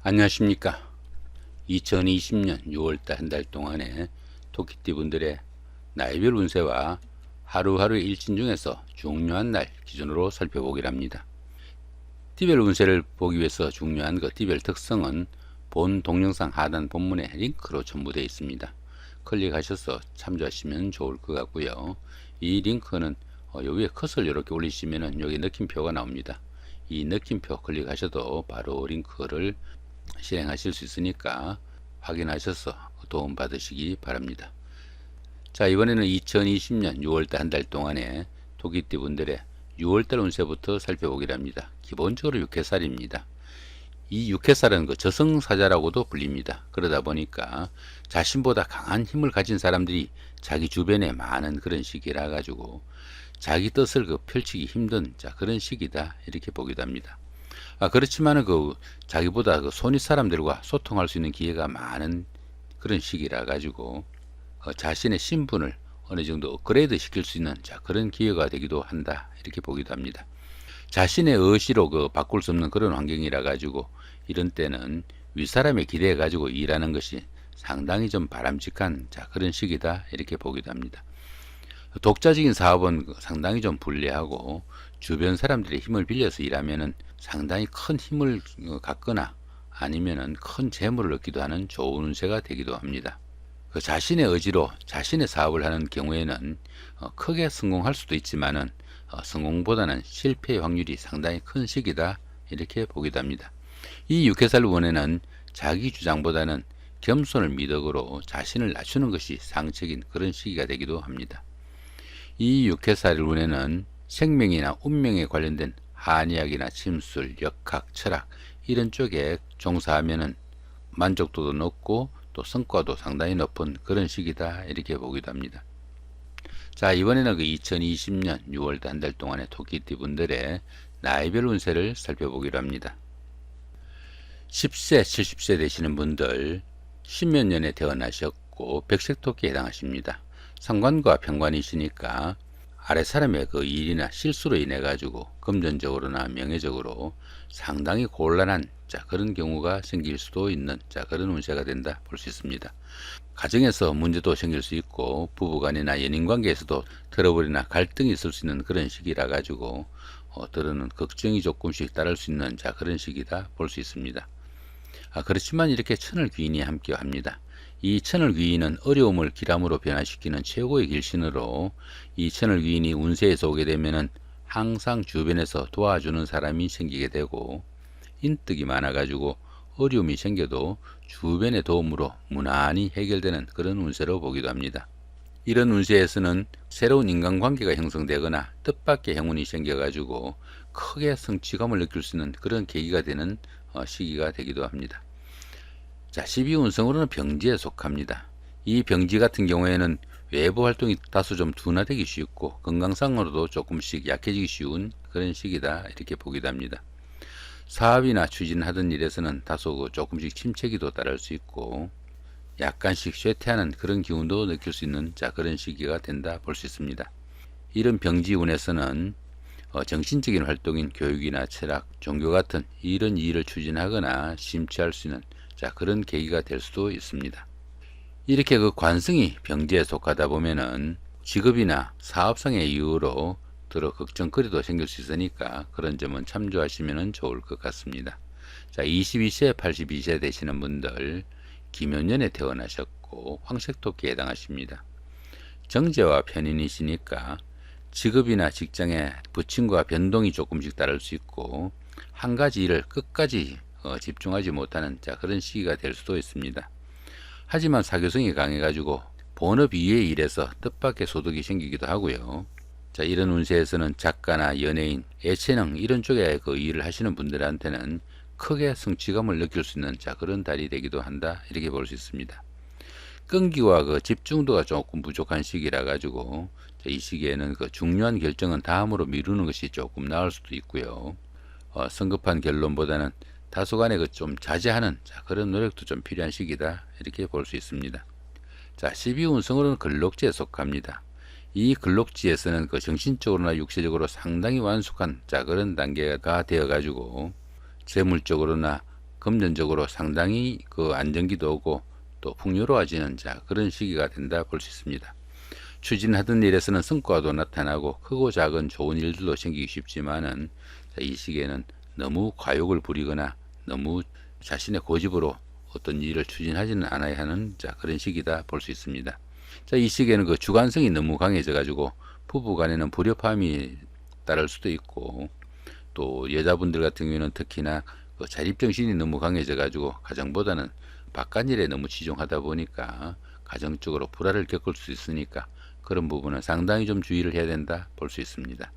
안녕하십니까. 2020년 6월달 한 달 동안의 토끼띠 분들의 나이별 운세와 하루하루의 일진 중에서 중요한 날 기준으로 살펴보기를 합니다. 띠별 운세를 보기 위해서 중요한 그 띠별 특성은 본 동영상 하단 본문에 링크로 첨부되어 있습니다. 클릭하셔서 참조하시면 좋을 것 같고요. 이 링크는 요 위에 컷을 이렇게 올리시면 여기 느낌표가 나옵니다. 이 느낌표 클릭하셔도 바로 링크를 실행하실 수 있으니까 확인하셔서 도움 받으시기 바랍니다. 자, 이번에는 2020년 6월달 한 달 동안의 토끼띠 분들의 6월달 운세부터 살펴보기로 합니다. 기본적으로 육해살입니다. 이 육해살은 그 저승사자라고도 불립니다. 그러다 보니까 자신보다 강한 힘을 가진 사람들이 자기 주변에 많은 그런 시기라 가지고 자기 뜻을 펼치기 힘든 그런 시기다, 이렇게 보기도 합니다. 그렇지만은 자기보다 손윗 사람들과 소통할 수 있는 기회가 많은 그런 시기라 가지고 자신의 신분을 어느 정도 업그레이드 시킬 수 있는 그런 기회가 되기도 한다, 이렇게 보기도 합니다. 자신의 의지로 바꿀 수 없는 그런 환경이라 가지고 이런 때는 윗사람의 기대해 가지고 일하는 것이 상당히 좀 바람직한 그런 시기다, 이렇게 보기도 합니다. 독자적인 사업은 상당히 좀 불리하고 주변 사람들의 힘을 빌려서 일하면은 상당히 큰 힘을 갖거나 아니면은 큰 재물을 얻기도 하는 좋은 운세가 되기도 합니다. 자신의 의지로 자신의 사업을 하는 경우에는 크게 성공할 수도 있지만은 성공보다는 실패의 확률이 상당히 큰 시기다, 이렇게 보기도 합니다. 이 육해살 운에는 자기 주장보다는 겸손을 미덕으로 자신을 낮추는 것이 상책인 그런 시기가 되기도 합니다. 이 육해살 운에는 생명이나 운명에 관련된 한의학이나 침술, 역학, 철학 이런 쪽에 종사하면은 만족도도 높고 또 성과도 상당히 높은 그런 시기다, 이렇게 보기도 합니다. 자, 이번에는 2020년 6월 한 달 동안의 토끼띠 분들의 나이별 운세를 살펴보기로 합니다. 10세, 70세 되시는 분들, 십몇 년에 태어나셨고 백색토끼에 해당하십니다. 상관과 편관이시니까 아래 사람의 일이나 실수로 인해 가지고 금전적으로나 명예적으로 상당히 곤란한 그런 경우가 생길 수도 있는 그런 운세가 된다 볼 수 있습니다. 가정에서 문제도 생길 수 있고 부부간이나 연인관계에서도 트러블이나 갈등이 있을 수 있는 그런 시기라 가지고 때로는 걱정이 조금씩 따를 수 있는 그런 시기다 볼 수 있습니다. 그렇지만 이렇게 천을 귀인이 함께 합니다. 이 천을 귀인은 어려움을 기람으로 변화시키는 최고의 길신으로 이 천을 귀인이 운세에서 오게 되면은 항상 주변에서 도와주는 사람이 생기게 되고 인덕이 많아 가지고 어려움이 생겨도 주변의 도움으로 무난히 해결되는 그런 운세로 보기도 합니다. 이런 운세에서는 새로운 인간관계가 형성되거나 뜻밖의 행운이 생겨 가지고 크게 성취감을 느낄 수 있는 그런 계기가 되는 시기가 되기도 합니다. 자, 12운성으로는 병지에 속합니다. 이 병지 같은 경우에는 외부 활동이 다소 좀 둔화되기 쉽고 건강상으로도 조금씩 약해지기 쉬운 그런 시기다, 이렇게 보기도 합니다. 사업이나 추진하던 일에서는 다소 조금씩 침체기도 따를 수 있고 약간씩 쇠퇴하는 그런 기운도 느낄 수 있는 그런 시기가 된다 볼 수 있습니다. 이런 병지운에서는 정신적인 활동인 교육이나 철학, 종교 같은 이런 일을 추진하거나 심취할 수 있는 그런 계기가 될 수도 있습니다. 이렇게 관성이 병지에 속하다 보면은 직업이나 사업상의 이유로 들어 걱정거리도 생길 수 있으니까 그런 점은 참조하시면 좋을 것 같습니다. 자, 22세, 82세 되시는 분들 김연년에 태어나셨고 황색토끼에 해당하십니다. 정제와 편인이시니까 직업이나 직장에 부침과 변동이 조금씩 따를 수 있고 한 가지 일을 끝까지 집중하지 못하는 그런 시기가 될 수도 있습니다. 하지만 사교성이 강해 가지고 본업 이외의 일에서 뜻밖의 소득이 생기기도 하고요. 자, 이런 운세에서는 작가나 연예인, 예체능 이런 쪽에 일을 하시는 분들한테는 크게 성취감을 느낄 수 있는 그런 달이 되기도 한다, 이렇게 볼 수 있습니다. 끈기와 집중도가 조금 부족한 시기라 가지고 이 시기에는 중요한 결정은 다음으로 미루는 것이 조금 나을 수도 있고요. 성급한 결론보다는 다소간에 좀 자제하는 그런 노력도 좀 필요한 시기다, 이렇게 볼 수 있습니다. 자, 12운성으로는 근록지에 속합니다. 이 근록지에서는 정신적으로나 육체적으로 상당히 완숙한 그런 단계가 되어 가지고 재물적으로나 금전적으로 상당히 그 안정기도 오고 또 풍요로워지는 그런 시기가 된다 볼 수 있습니다. 추진하던 일에서는 성과도 나타나고 크고 작은 좋은 일들도 생기기 쉽지만은 이 시기에는 너무 과욕을 부리거나 너무 자신의 고집으로 어떤 일을 추진하지는 않아야 하는 그런 시기다 볼 수 있습니다. 이 시기에는 그 주관성이 너무 강해져 가지고 부부 간에는 불협화음이 따를 수도 있고, 또 여자분들 같은 경우에는 특히나 그 자립정신이 너무 강해져 가지고 가정보다는 바깥일에 너무 치중하다 보니까 가정적으로 불화를 겪을 수 있으니까 그런 부분은 상당히 좀 주의를 해야 된다 볼 수 있습니다.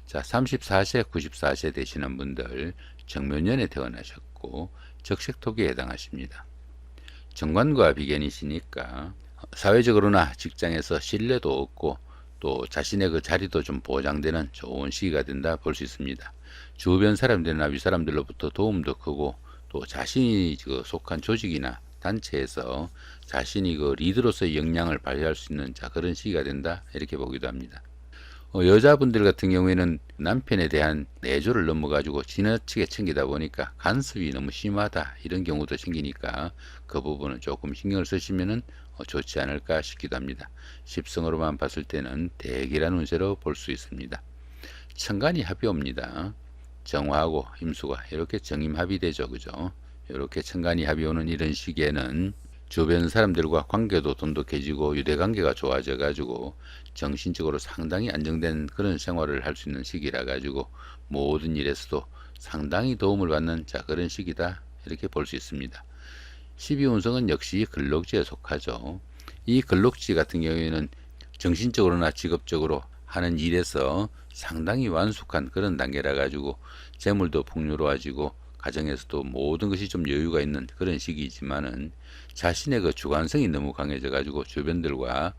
34세, 94세 되시는 분들 정묘년에 태어나셨고 적색토기에 해당하십니다. 정관과 비견이시니까 사회적으로나 직장에서 신뢰도 얻고 또 자신의 그 자리도 좀 보장되는 좋은 시기가 된다 볼 수 있습니다. 주변 사람들이나 윗사람들로부터 도움도 크고 또 자신이 그 속한 조직이나 단체에서 자신이 그 리더로서의 역량을 발휘할 수 있는 그런 시기가 된다 이렇게 보기도 합니다. 여자분들 같은 경우에는 남편에 대한 내조를 넘어가지고 지나치게 챙기다 보니까 간섭이 너무 심하다 이런 경우도 생기니까 그 부분은 조금 신경을 쓰시면은 좋지 않을까 싶기도 합니다. 십성으로만 봤을 때는 대기란 운세로 볼 수 있습니다. 천간이 합이 옵니다. 정화하고 임수가 이렇게 정임합이 되죠. 그죠? 이렇게 천간이 합이 오는 이런 시기에는 주변 사람들과 관계도 돈독해지고 유대관계가 좋아져 가지고 정신적으로 상당히 안정된 그런 생활을 할 수 있는 시기라 가지고 모든 일에서도 상당히 도움을 받는 그런 시기다 이렇게 볼 수 있습니다. 12운성은 역시 근록지에 속하죠. 이 근록지 같은 경우에는 정신적으로나 직업적으로 하는 일에서 상당히 완숙한 그런 단계라 가지고 재물도 풍요로워지고 가정에서도 모든 것이 좀 여유가 있는 그런 시기이지만은 자신의 그 주관성이 너무 강해져 가지고 주변들과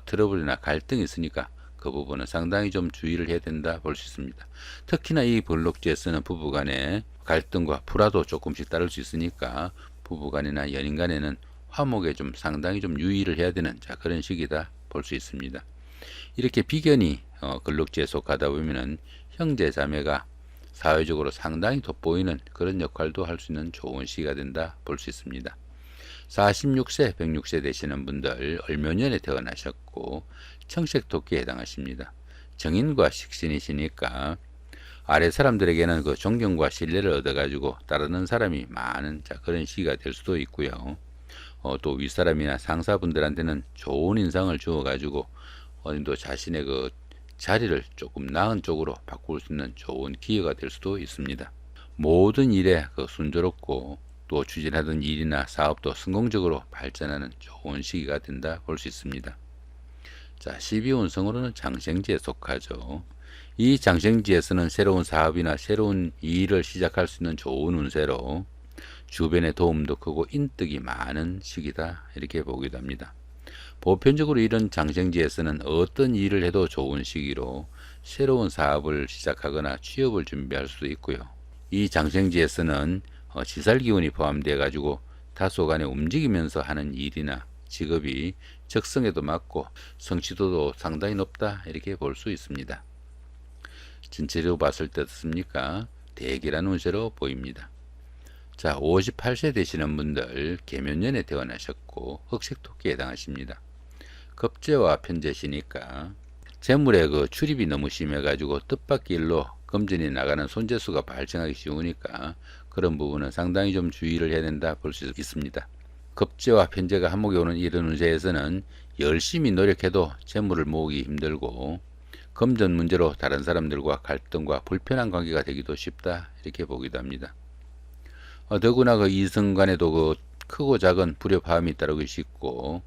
트러블이나 갈등이 있으니까 그 부분은 상당히 좀 주의를 해야 된다 볼 수 있습니다. 특히나 이 근록지에서는 부부간에 갈등과 불화도 조금씩 따를 수 있으니까 부부간이나 연인간에는 화목에 좀 상당히 좀 유의를 해야 되는 그런 시기다 볼 수 있습니다. 이렇게 비견이 근록지에 속하다 보면은 형제 자매가 사회적으로 상당히 돋보이는 그런 역할도 할 수 있는 좋은 시기가 된다 볼 수 있습니다. 46세, 106세 되시는 분들 을묘년에 태어나셨고 청색토끼에 해당하십니다. 정인과 식신이시니까 아래 사람들에게는 그 존경과 신뢰를 얻어가지고 따르는 사람이 많은 그런 시기가 될 수도 있고요. 또 윗사람이나 상사분들한테는 좋은 인상을 주어가지고 또 자신의 그 자리를 조금 나은 쪽으로 바꿀 수 있는 좋은 기회가 될 수도 있습니다. 모든 일에 순조롭고 또 추진하던 일이나 사업도 성공적으로 발전하는 좋은 시기가 된다 볼 수 있습니다. 12운성으로는 장생지에 속하죠. 이 장생지에서는 새로운 사업이나 새로운 일을 시작할 수 있는 좋은 운세로 주변의 도움도 크고 인덕이 많은 시기다 이렇게 보기도 합니다. 보편적으로 이런 장생지에서는 어떤 일을 해도 좋은 시기로 새로운 사업을 시작하거나 취업을 준비할 수도 있고요. 이 장생지에서는 지살기운이 포함되어 가지고 다소간에 움직이면서 하는 일이나 직업이 적성에도 맞고 성취도도 상당히 높다 이렇게 볼 수 있습니다. 전체적으로 봤을 때 어떻습니까? 대기란 운세로 보입니다. 58세 되시는 분들 계묘년에 태어나셨고 흑색토끼에 해당하십니다. 겁재와 편재시니까 재물의 그 출입이 너무 심해 가지고 뜻밖의 일로 금전이 나가는 손재수가 발생하기 쉬우니까 그런 부분은 상당히 좀 주의를 해야 된다 볼 수 있습니다. 겁재와 편재가 한목에 오는 이런 운세에서는 열심히 노력해도 재물을 모으기 힘들고 금전 문제로 다른 사람들과 갈등과 불편한 관계가 되기도 쉽다 이렇게 보기도 합니다. 더구나 그 이성 간에도 그 크고 작은 불협화음이 따르기 쉽고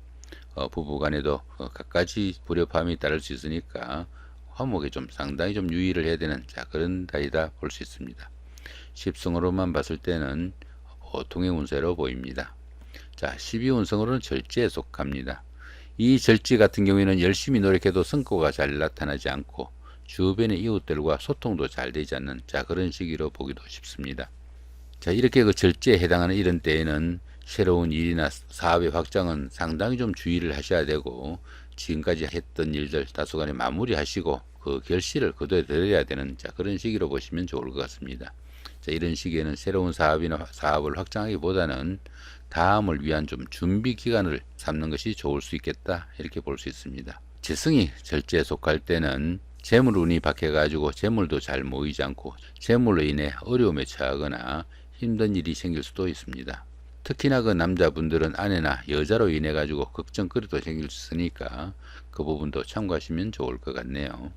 부부 간에도 갖가지 불협화음이 따를 수 있으니까 화목에 좀 상당히 좀 유의를 해야 되는 그런 달이다 볼 수 있습니다. 십성으로만 봤을 때는 보통의 운세로 보입니다. 12운성으로는 절지에 속합니다. 이 절지 같은 경우에는 열심히 노력해도 성과가 잘 나타나지 않고 주변의 이웃들과 소통도 잘 되지 않는 그런 시기로 보기도 쉽습니다. 이렇게 그 절지에 해당하는 이런 때에는 새로운 일이나 사업의 확장은 상당히 좀 주의를 하셔야 되고 지금까지 했던 일들 다소간에 마무리하시고 그 결실을 거둬들여야 되는 그런 시기로 보시면 좋을 것 같습니다. 자, 이런 시기에는 새로운 사업이나 사업을 확장하기보다는 다음을 위한 좀 준비 기간을 삼는 것이 좋을 수 있겠다, 이렇게 볼 수 있습니다. 재성이 절제에 속할 때는 재물운이 박해가지고 재물도 잘 모이지 않고 재물로 인해 어려움에 처하거나 힘든 일이 생길 수도 있습니다. 특히나 그 남자분들은 아내나 여자로 인해 가지고 걱정거리도 생길 수 있으니까 그 부분도 참고하시면 좋을 것 같네요.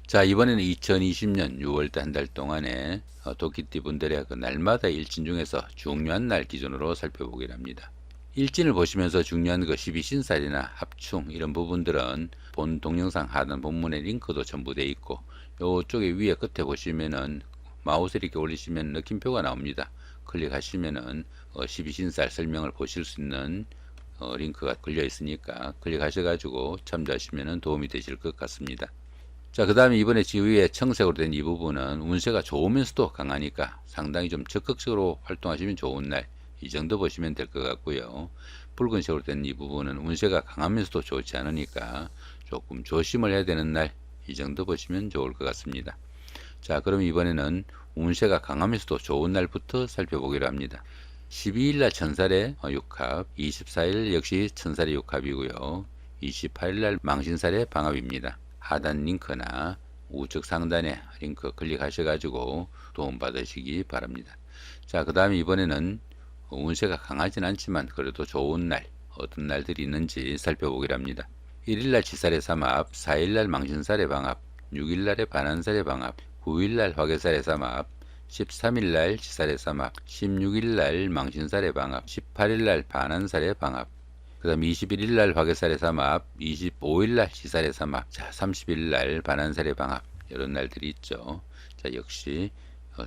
자, 이번에는 2020년 6월달 한 달 동안에 도끼띠 분들의 그 날마다 일진 중에서 중요한 날 기준으로 살펴보기로 합니다. 일진을 보시면서 중요한 그 12신살이나 합충 이런 부분들은 본 동영상 하단 본문에 링크도 전부 되어 있고, 요쪽에 위에 끝에 보시면은 마우스 이렇게 올리시면 느낌표가 나옵니다. 클릭하시면은 12신살 설명을 보실 수 있는 링크가 걸려 있으니까 클릭하셔가지고 참조하시면 도움이 되실 것 같습니다. 자, 그 다음에 이번에 지위에 청색으로 된 이 부분은 운세가 좋으면서도 강하니까 상당히 좀 적극적으로 활동하시면 좋은 날, 이 정도 보시면 될 것 같고요. 붉은색으로 된 이 부분은 운세가 강하면서도 좋지 않으니까 조금 조심을 해야 되는 날, 이 정도 보시면 좋을 것 같습니다. 자, 그럼 이번에는 운세가 강하면서도 좋은 날부터 살펴보기로 합니다. 12일날 천살의 육합, 24일 역시 천살의 육합이고요. 28일날 망신살의 방합입니다. 하단 링크나 우측 상단에 링크 클릭하셔가지고 도움받으시기 바랍니다. 자, 그 다음에 이번에는 운세가 강하진 않지만 그래도 좋은 날, 어떤 날들이 있는지 살펴보기로 합니다. 1일날 지살의 삼합, 4일날 망신살의 방합, 6일날의 반한살의 방합, 9일날 화개살의 삼합, 13일날 지살의 삼합, 16일날 망신살의 방합, 18일날 반한살의 방합, 그 다음 21일날 화개살의 삼합, 25일날 지살의 삼합, 자, 30일날 반한살의 방합, 이런 날들이 있죠. 자, 역시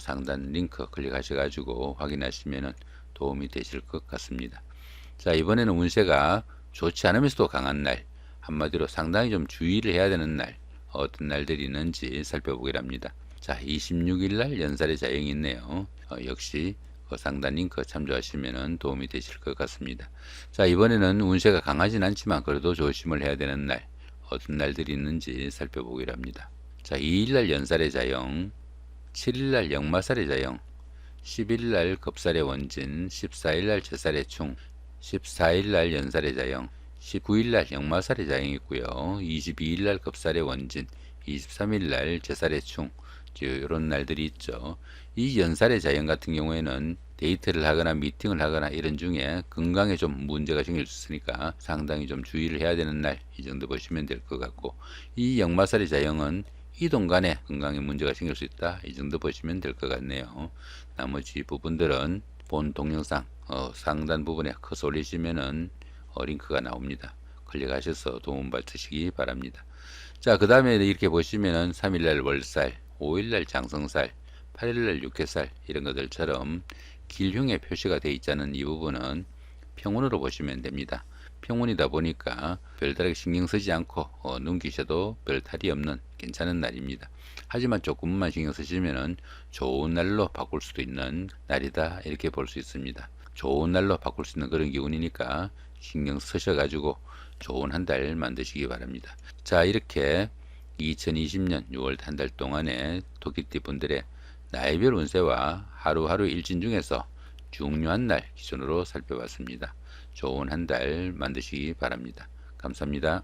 상단 링크 클릭하셔가지고 확인하시면 도움이 되실 것 같습니다. 자, 이번에는 운세가 좋지 않으면서도 강한 날, 한마디로 상당히 좀 주의를 해야 되는 날, 어떤 날들이 있는지 살펴보기로 합니다. 자, 26일날 연살의 자영이 있네요. 역시 상단 링크 참조하시면 도움이 되실 것 같습니다. 자, 이번에는 운세가 강하진 않지만 그래도 조심을 해야 되는 날, 어떤 날들이 있는지 살펴보기로 합니다. 자, 2일날 연살의 자영, 7일날 역마살의 자영, 10일날 겁살의 원진, 14일날 제살의 충, 14일날 연살의 자영, 19일날 역마살의 자영이 있고요. 22일날 겁살의 원진, 23일날 제살의 충, 이런 날들이 있죠. 이 연살의 자영 같은 경우에는 데이트를 하거나 미팅을 하거나 이런 중에 건강에 좀 문제가 생길 수 있으니까 상당히 좀 주의를 해야 되는 날, 이 정도 보시면 될 것 같고, 이 역마살의 자영은 이동 간에 건강에 문제가 생길 수 있다, 이 정도 보시면 될 것 같네요. 나머지 부분들은 본 동영상 상단 부분에 커서 올리시면은 링크가 나옵니다. 클릭하셔서 도움 받으시기 바랍니다. 자, 그 다음에 이렇게 보시면은 3일날 월살, 5일날 장성살, 8일날 육해살 이런 것들처럼 길흉에 표시가 되어 있자는 이 부분은 평운으로 보시면 됩니다. 평운이다 보니까 별다르게 신경 쓰지 않고 넘기셔도 별 탈이 없는 괜찮은 날입니다. 하지만 조금만 신경 쓰시면 좋은 날로 바꿀 수도 있는 날이다, 이렇게 볼 수 있습니다. 좋은 날로 바꿀 수 있는 그런 기운이니까 신경 쓰셔가지고 좋은 한 달 만드시기 바랍니다. 자, 이렇게 2020년 6월 한 달 동안의 토끼띠 분들의 나이별 운세와 하루하루 일진 중에서 중요한 날 기준으로 살펴봤습니다. 좋은 한 달 만드시기 바랍니다. 감사합니다.